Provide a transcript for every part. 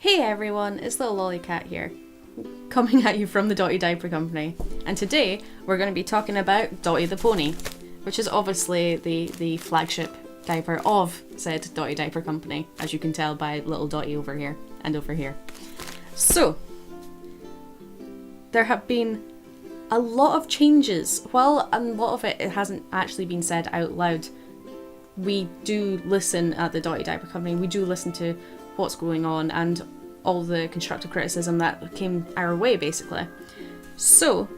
Hey everyone, it's Little Lollycat here, coming at you from the Dotty Diaper Company. And today we're going to be talking about Dotty the Pony, which is obviously the flagship diaper of said Dotty Diaper Company, as you can tell by little Dotty over here and over here. So, there have been a lot of changes. Well, a lot of it hasn't actually been said out loud. We do listen at the Dotty Diaper Company, we do listen to what's going on and all the constructive criticism that came our way, basically. So,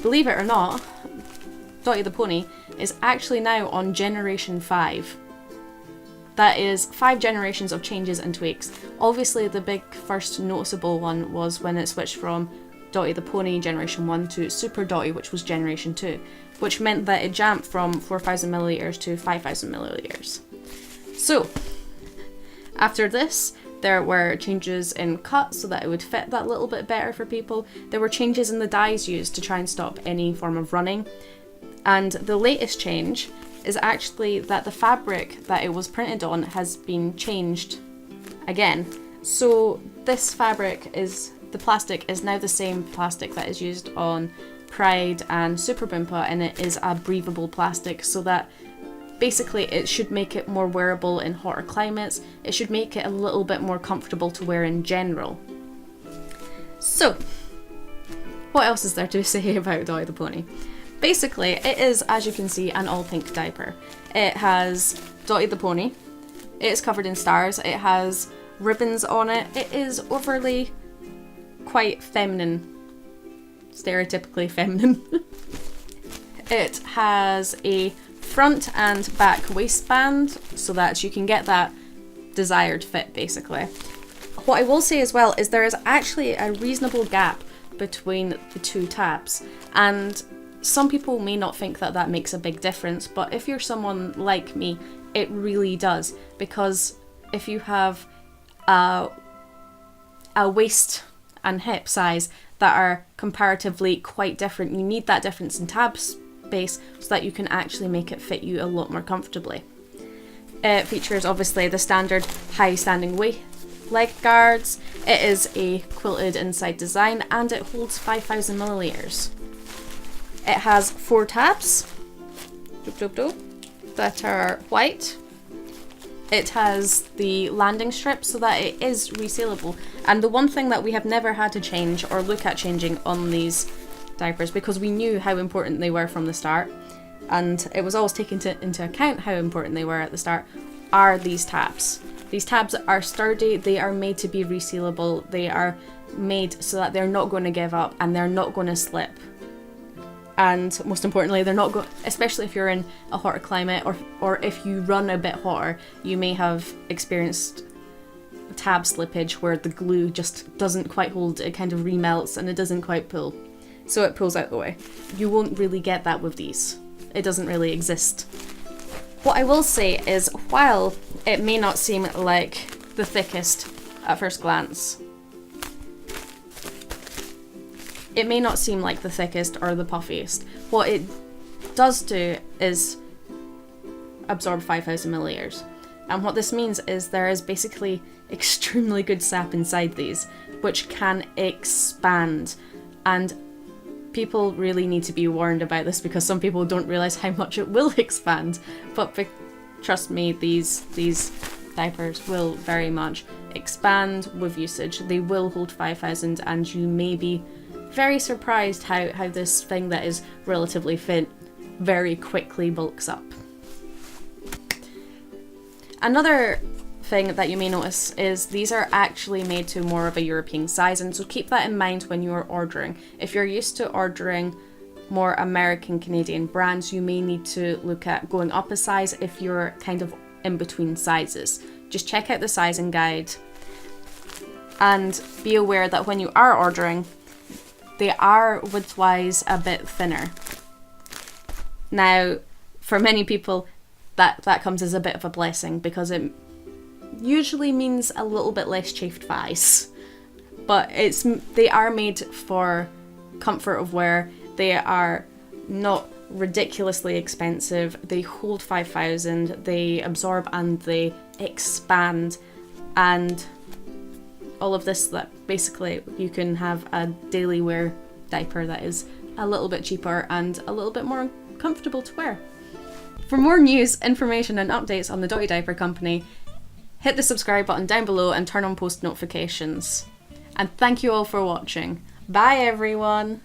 believe it or not, Dotty the Pony is actually now on generation 5. That is 5 generations of changes and tweaks. Obviously, the big first noticeable one was when it switched from Dotty the Pony generation 1 to Super Dotty, which was generation 2, which meant that it jumped from 4,000 milliliters to 5,000 milliliters. So, after this, there were changes in cut so that it would fit that little bit better for people. There were changes in the dyes used to try and stop any form of running. And the latest change is actually that the fabric that it was printed on has been changed again. So this fabric the plastic is now the same plastic that is used on Pride and Super Boompa, and it is a breathable plastic, so that basically it should make it more wearable in hotter climates. It should make it a little bit more comfortable to wear in general. So, what else is there to say about Dotty the Pony? Basically, it is, as you can see, an all pink diaper. It has Dotty the Pony. It is covered in stars. It has ribbons on it. It is overly quite feminine. Stereotypically feminine. It has a front and back waistband so that you can get that desired fit, basically. What I will say as well is there is actually a reasonable gap between the two tabs, and some people may not think that that makes a big difference, but if you're someone like me, it really does, because if you have a waist and hip size that are comparatively quite different, you need that difference in tab space so that you can actually make it fit you a lot more comfortably. It features obviously the standard high standing leg guards. It is a quilted inside design and it holds 5,000 milliliters. It has 4 tabs that are white. It has the landing strip so that it is resealable. And the one thing that we have never had to change or look at changing on these diapers, because we knew how important they were from the start, and it was always taken into account how important they were at the start, are these tabs. These tabs are sturdy, they are made to be resealable, they are made so that they're not going to give up and they're not going to slip. And most importantly, they're not going, especially if you're in a hotter climate or if you run a bit hotter, you may have experienced tab slippage where the glue just doesn't quite hold, it kind of remelts and it doesn't quite pull. So it pulls out the way. You won't really get that with these. It doesn't really exist. What I will say is, while it may not seem like the thickest at first glance, it may not seem like the thickest or the puffiest. What it does do is absorb 5,000 milliliters. And what this means is there is basically extremely good sap inside these, which can expand. And people really need to be warned about this because some people don't realise how much it will expand. But trust me, these diapers will very much expand with usage. They will hold 5,000 and you may be very surprised how this thing that is relatively thin very quickly bulks up. Another thing that you may notice is these are actually made to more of a European size, and so keep that in mind when you're ordering. If you're used to ordering more American Canadian brands, you may need to look at going up a size if you're kind of in between sizes. Just check out the sizing guide and be aware that when you are ordering, they are width-wise a bit thinner. Now, for many people, that comes as a bit of a blessing because it usually means a little bit less chafed thighs. But they are made for comfort of wear. They are not ridiculously expensive. They hold 5,000, they absorb and they expand, and all of this, that basically you can have a daily wear diaper that is a little bit cheaper and a little bit more comfortable to wear. For more news, information and updates on the Dotty Diaper Company, hit the subscribe button down below and turn on post notifications. And thank you all for watching. Bye everyone!